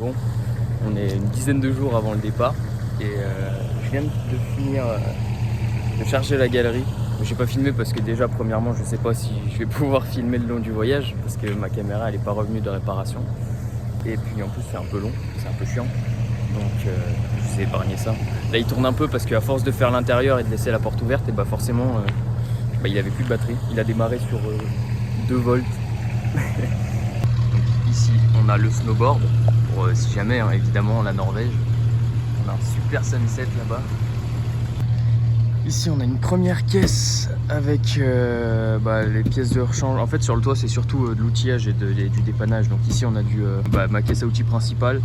Bon, on est une dizaine de jours avant le départ et je viens de finir de charger la galerie. J'ai pas filmé parce que déjà premièrement je sais pas si je vais pouvoir filmer le long du voyage parce que ma caméra elle est pas revenue de réparation et puis en plus c'est un peu long, c'est un peu chiant donc je sais épargner ça. Là il tourne un peu parce qu'à force de faire l'intérieur et de laisser la porte ouverte et bah forcément il avait plus de batterie, il a démarré sur 2 volts. Donc ici on a le snowboard pour si jamais évidemment la Norvège, on a un super sunset là-bas. Ici on a une première caisse avec les pièces de rechange. En fait sur le toit c'est surtout de l'outillage et du dépannage. Donc ici on a ma caisse à outils principale,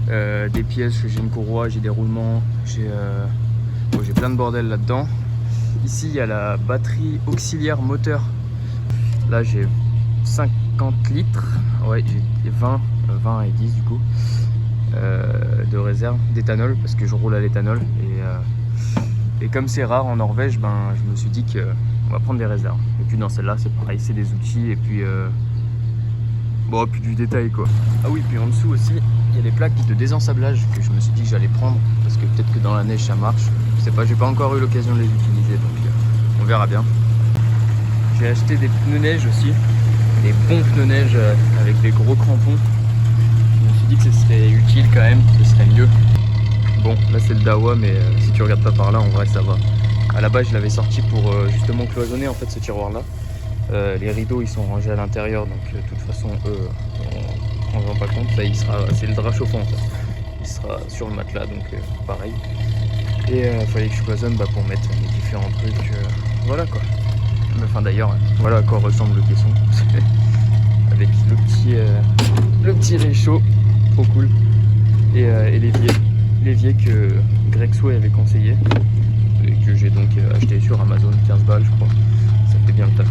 des pièces, j'ai une courroie, j'ai des roulements, j'ai plein de bordel là-dedans. Ici il y a la batterie auxiliaire moteur. Là j'ai 50 litres, ouais j'ai 20 et 10 du coup de réserve d'éthanol parce que je roule à l'éthanol et comme c'est rare en Norvège, je me suis dit qu'on va prendre des réserves. Et puis dans celle-là, c'est pareil, c'est des outils et puis puis du détail quoi. Ah oui, puis en dessous aussi, il y a les plaques de désensablage que je me suis dit que j'allais prendre parce que peut-être que dans la neige ça marche. Je sais pas, j'ai pas encore eu l'occasion de les utiliser donc on verra bien. J'ai acheté des pneus neige aussi, des bons pneus neige avec des gros crampons. Je me suis dit que ce serait utile quand même, ce serait mieux. Bon, là c'est le Daiwa, mais si tu regardes pas par là, en vrai ça va. À la base, je l'avais sorti pour justement cloisonner en fait ce tiroir-là. Les rideaux ils sont rangés à l'intérieur, donc de toute façon eux, on ne rend pas compte. Ça, c'est le drap chauffant en fait. Il sera sur le matelas, donc pareil. Et il fallait que je cloisonne pour mettre les différents trucs. Voilà quoi. Enfin d'ailleurs, voilà à quoi ressemble le caisson. Avec le petit réchaud, trop cool. Et l'évier que Greg Sway avait conseillé et que j'ai donc acheté sur Amazon, 15 balles je crois, ça fait bien le taf.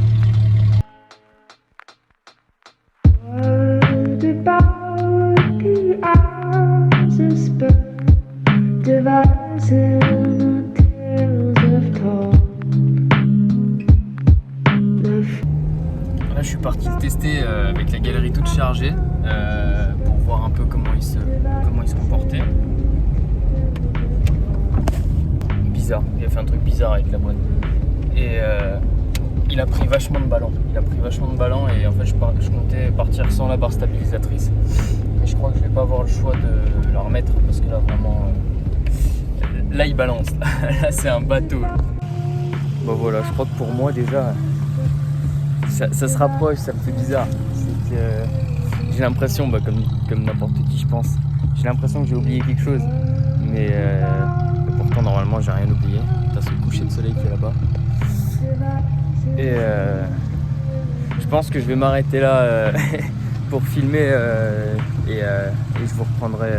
Là je suis parti le tester avec la galerie toute chargée pour voir un peu comment il se comportait. Bizarre, il a fait un truc bizarre avec la boîte et il a pris vachement de ballons. Et en fait je comptais partir sans la barre stabilisatrice. Mais je crois que je vais pas avoir le choix de la remettre parce que là vraiment là il balance. Là c'est un bateau. Bon voilà, je crois que pour moi déjà ça se rapproche, ça me fait bizarre. C'est que j'ai l'impression, comme n'importe qui je pense, j'ai l'impression que j'ai oublié quelque chose. Mais pourtant normalement j'ai rien oublié. T'as ce coucher de soleil qui est là-bas. Et je pense que je vais m'arrêter là pour filmer et je vous reprendrai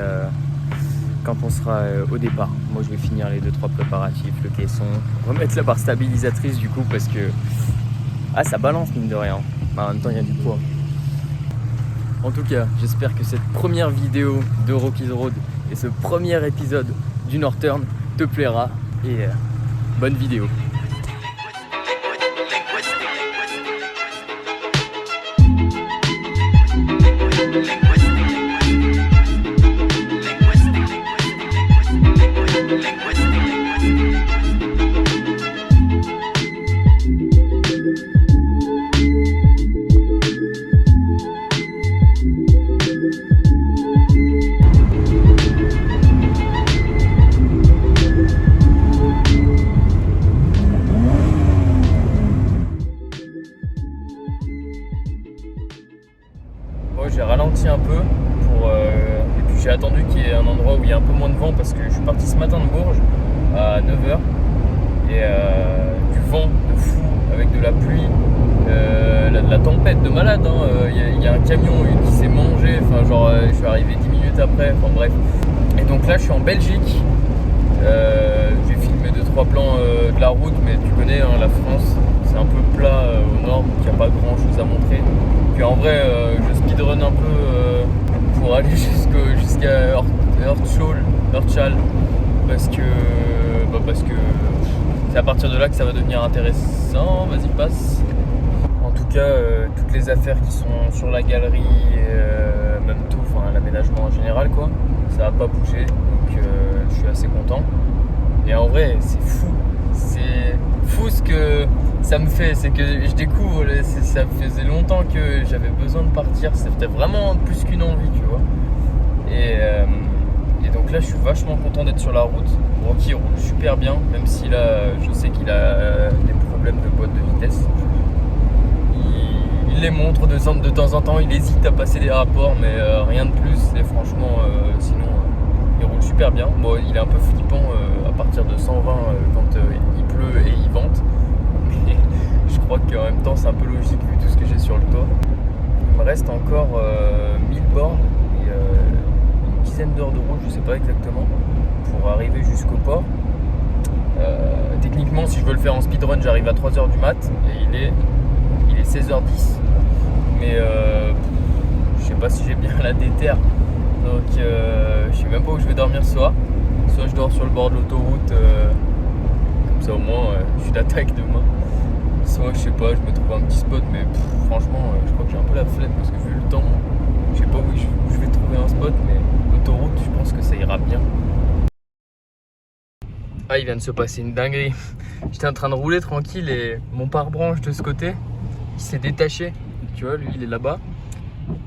quand on sera au départ. Moi je vais finir les 2-3 préparatifs, le caisson, remettre la barre stabilisatrice du coup parce que ça balance mine de rien. En même temps il y a du poids. En tout cas, j'espère que cette première vidéo de Rocky's Road et ce premier épisode du Northern te plaira et bonne vidéo. J'ai ralenti un peu et puis j'ai attendu qu'il y ait un endroit où il y a un peu moins de vent parce que je suis parti ce matin de Bourges à 9h et du vent de fou avec de la pluie, de la tempête de malade. Il y a un camion qui s'est mangé, je suis arrivé 10 minutes après, bref. Et donc là je suis en Belgique, j'ai filmé 2-3 plans de la route, mais tu connais la France, c'est un peu plat au nord, donc il n'y a pas grand chose à montrer. Puis en vrai, je speedrun un peu pour aller jusqu'à Hörtschal parce que c'est à partir de là que ça va devenir intéressant. Vas-y, passe. En tout cas, toutes les affaires qui sont sur la galerie, même tout, enfin l'aménagement en général quoi, ça n'a pas bougé, donc je suis assez content. Et en vrai, c'est fou ce que ça me fait, c'est que je découvre, ça faisait longtemps que j'avais besoin de partir, c'était vraiment plus qu'une envie, tu vois. Et donc là, je suis vachement content d'être sur la route. Rocky roule super bien, même si là, je sais qu'il a des problèmes de boîte de vitesse. Il les montre de temps en temps, il hésite à passer des rapports, mais rien de plus. Et franchement, sinon, il roule super bien. Bon, il est un peu flippant à partir de 120 quand il pleut et il vente. Mais je crois qu'en même temps, c'est un peu logique vu tout ce que j'ai sur le toit. Il me reste encore 1000 bornes et une dizaine d'heures de route, je sais pas exactement, pour arriver jusqu'au port. Techniquement, si je veux le faire en speedrun, j'arrive à 3h du mat et il est 16h10. Mais je sais pas si j'ai bien la déterre. Donc je sais même pas où je vais dormir ce soir. Soit je dors sur le bord de l'autoroute, comme ça au moins je suis d'attaque demain. Soit je sais pas, je me trouve un petit spot, mais franchement je crois que j'ai un peu la flemme parce que vu le temps, je sais pas où je vais trouver un spot, mais l'autoroute je pense que ça ira bien. Ah, il vient de se passer une dinguerie. J'étais en train de rouler tranquille et mon pare-branche de ce côté, il s'est détaché. Tu vois, lui il est là-bas.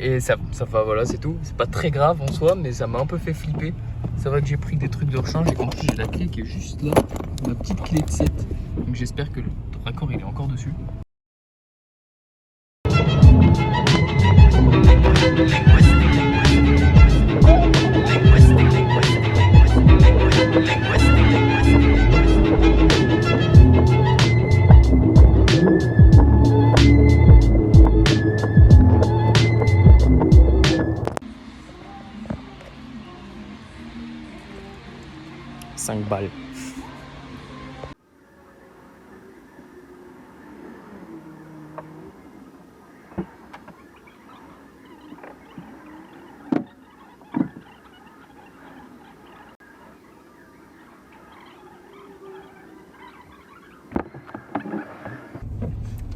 Et ça va, voilà, c'est tout. C'est pas très grave en soi, mais ça m'a un peu fait flipper. C'est vrai que j'ai pris des trucs de rechange et qu'en plus j'ai la clé qui est juste là, ma petite clé de 7. Donc j'espère que le raccord il est encore dessus. Balles.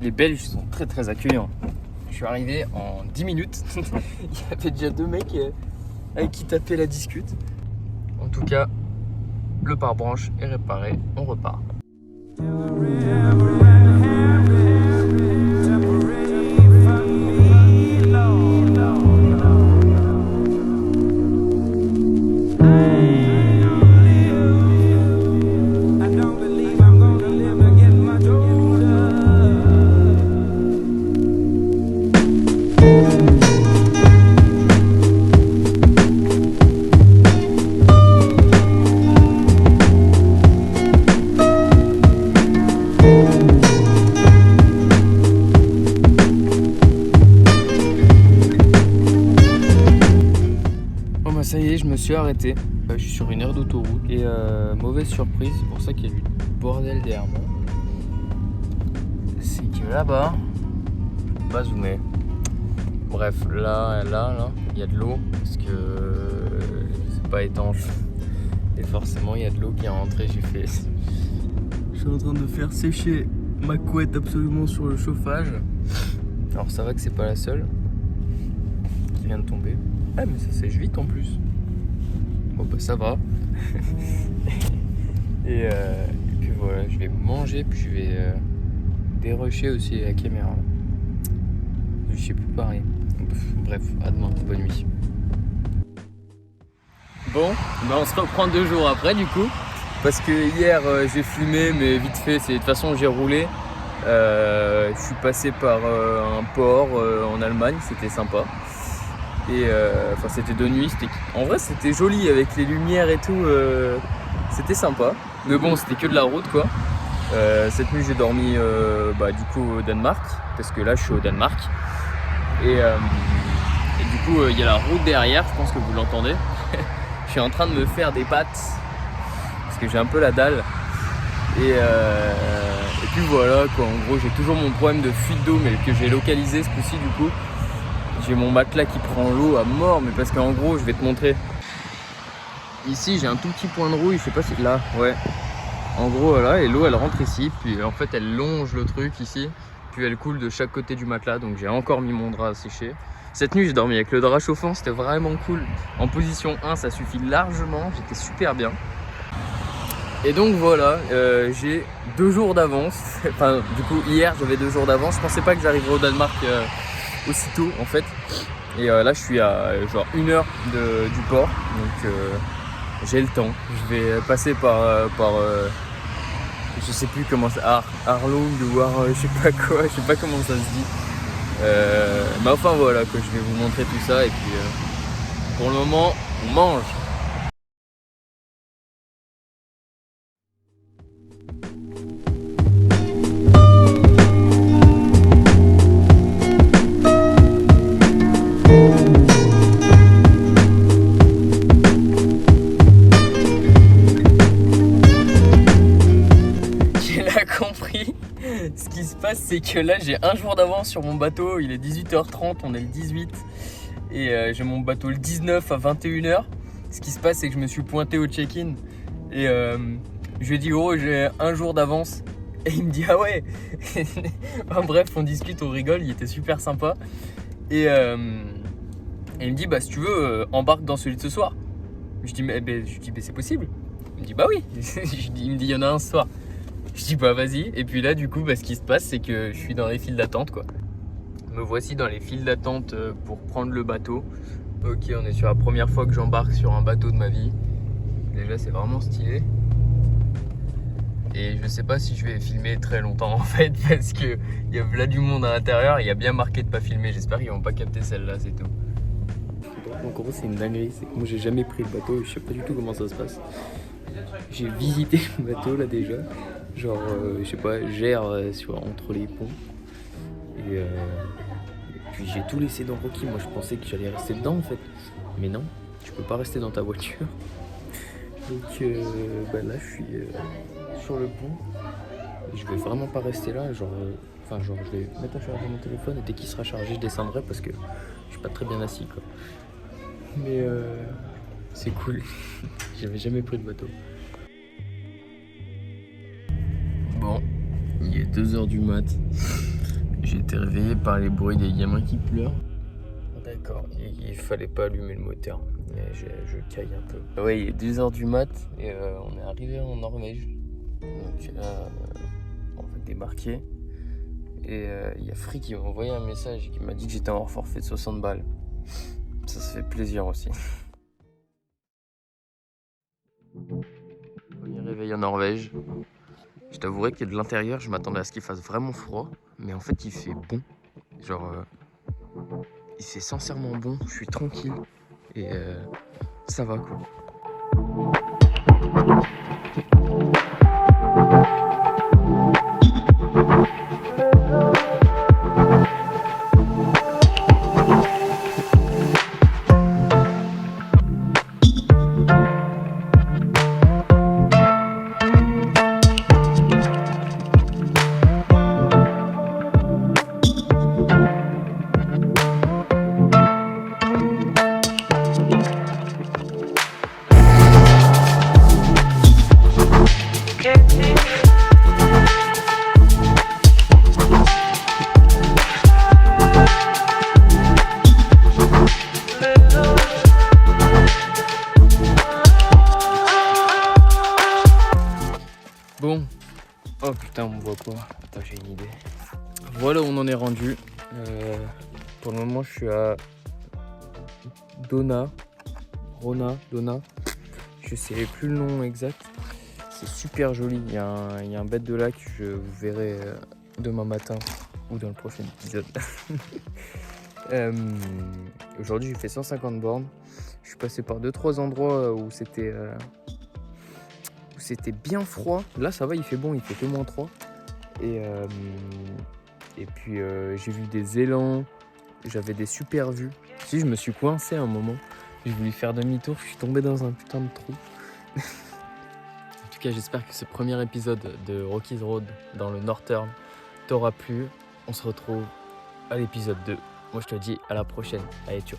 Les Belges sont très accueillants. Je suis arrivé en 10 minutes. Il y avait déjà 2 mecs avec qui taper la discute. En tout cas, le pare-branche est réparé, on repart. Ça y est, je me suis arrêté. Je suis sur une aire d'autoroute et mauvaise surprise, c'est pour ça qu'il y a du bordel derrière moi. C'est que là-bas, je peux pas zoomer. Bref, là, il y a de l'eau parce que c'est pas étanche. Et forcément, il y a de l'eau qui est rentrée. Je suis en train de faire sécher ma couette absolument sur le chauffage. Alors ça va que c'est pas la seule qui vient de tomber. Ah mais ça sèche vite en plus. Bon bah ça va. et puis voilà, je vais manger puis je vais dérusher aussi la caméra. Je sais plus pareil. Bref, à demain, bonne nuit. Bon, bah on se reprend 2 jours après du coup. Parce que hier j'ai fumé mais vite fait, de toute façon j'ai roulé. Je suis passé par un port en Allemagne, c'était sympa. Et enfin c'était de nuit, en vrai c'était joli avec les lumières et tout, c'était sympa. Mais bon, c'était que de la route quoi. Cette nuit j'ai dormi du coup au Danemark, parce que là je suis au Danemark. Et du coup il y a la route derrière, je pense que vous l'entendez. Je suis en train de me faire des pâtes, parce que j'ai un peu la dalle. Et puis voilà quoi, en gros j'ai toujours mon problème de fuite d'eau, mais que j'ai localisé ce coup-ci du coup. J'ai mon matelas qui prend l'eau à mort, mais parce qu'en gros, je vais te montrer. Ici, j'ai un tout petit point de rouille, je sais pas si là, ouais. En gros, voilà, et l'eau elle rentre ici, puis en fait elle longe le truc ici. puis elle coule de chaque côté du matelas, donc j'ai encore mis mon drap à sécher. Cette nuit j'ai dormi avec le drap chauffant, c'était vraiment cool. En position 1 ça suffit largement, j'étais super bien. Et donc voilà, j'ai 2 jours d'avance. Enfin du coup hier j'avais 2 jours d'avance, je pensais pas que j'arriverais au Danemark aussitôt en fait. Et là je suis à genre 1 heure du port, donc j'ai le temps. Je vais passer par je sais plus comment ça, Arlong ou je sais pas quoi, je sais pas comment ça se dit. Mais enfin voilà, que je vais vous montrer tout ça et puis pour le moment on mange. Ce qui se passe, c'est que là j'ai 1 jour d'avance sur mon bateau, il est 18h30, on est le 18 et j'ai mon bateau le 19 à 21h. Ce qui se passe, c'est que je me suis pointé au check-in et je lui ai dit gros j'ai 1 jour d'avance et il me dit ah ouais. Enfin, bref, on discute, on rigole, il était super sympa et il me dit bah si tu veux embarque dans celui de ce soir. Je dis mais c'est possible. Il me dit bah oui. Il me dit il y en a un ce soir. Je dis bah vas-y, et puis là du coup ce qui se passe c'est que je suis dans les files d'attente quoi. Me voici dans les files d'attente pour prendre le bateau. Ok, on est sur la première fois que j'embarque sur un bateau de ma vie. Déjà c'est vraiment stylé. Et je sais pas si je vais filmer très longtemps en fait parce que il y a là du monde à l'intérieur et il y a bien marqué de pas filmer. J'espère qu'ils vont pas capter celle-là, c'est tout. En gros c'est une dinguerie, c'est que moi j'ai jamais pris le bateau et je sais pas du tout comment ça se passe. J'ai visité le bateau là déjà. Genre, je sais pas, gère entre les ponts. Et puis j'ai tout laissé dans Rocky. Moi je pensais que j'allais rester dedans en fait. Mais non, tu peux pas rester dans ta voiture. Donc là je suis sur le pont. Et je vais vraiment pas rester là. Genre je vais mettre à charger mon téléphone et dès qu'il sera chargé je descendrai parce que je suis pas très bien assis quoi. Mais c'est cool. J'avais jamais pris de bateau. Bon, il est 2h du mat. J'ai été réveillé par les bruits des gamins qui pleurent. D'accord, il fallait pas allumer le moteur. Je caille un peu. Ouais, il est 2h du mat et on est arrivé en Norvège. Donc là, on va débarquer. Et il y a Free qui m'a envoyé un message et qui m'a dit que j'étais en forfait de 60 balles. Ça se fait plaisir aussi. Premier réveil en Norvège. Je t'avouerai que de l'intérieur, je m'attendais à ce qu'il fasse vraiment froid, mais en fait, il fait bon. Genre, il fait sincèrement bon, je suis tranquille et ça va quoi. Bon, oh putain, on voit quoi? Attends, j'ai une idée. Voilà où on en est rendu. Pour le moment, je suis à Dona. Je sais plus le nom exact. C'est super joli. Il y a un bête de lac. Je vous verrai demain matin ou dans le prochain épisode. Aujourd'hui, j'ai fait 150 bornes. Je suis passé par 2-3 endroits où c'était bien froid. Là ça va, il fait bon, il fait que -3 et puis j'ai vu des élans, j'avais des super vues. Si, je me suis coincé à un moment, j'ai voulu faire demi-tour, je suis tombé dans un putain de trou. En tout cas, j'espère que ce premier épisode de Rocky's Road dans le Northern t'aura plu. On se retrouve à l'épisode 2. Moi je te dis à la prochaine. Allez, ciao.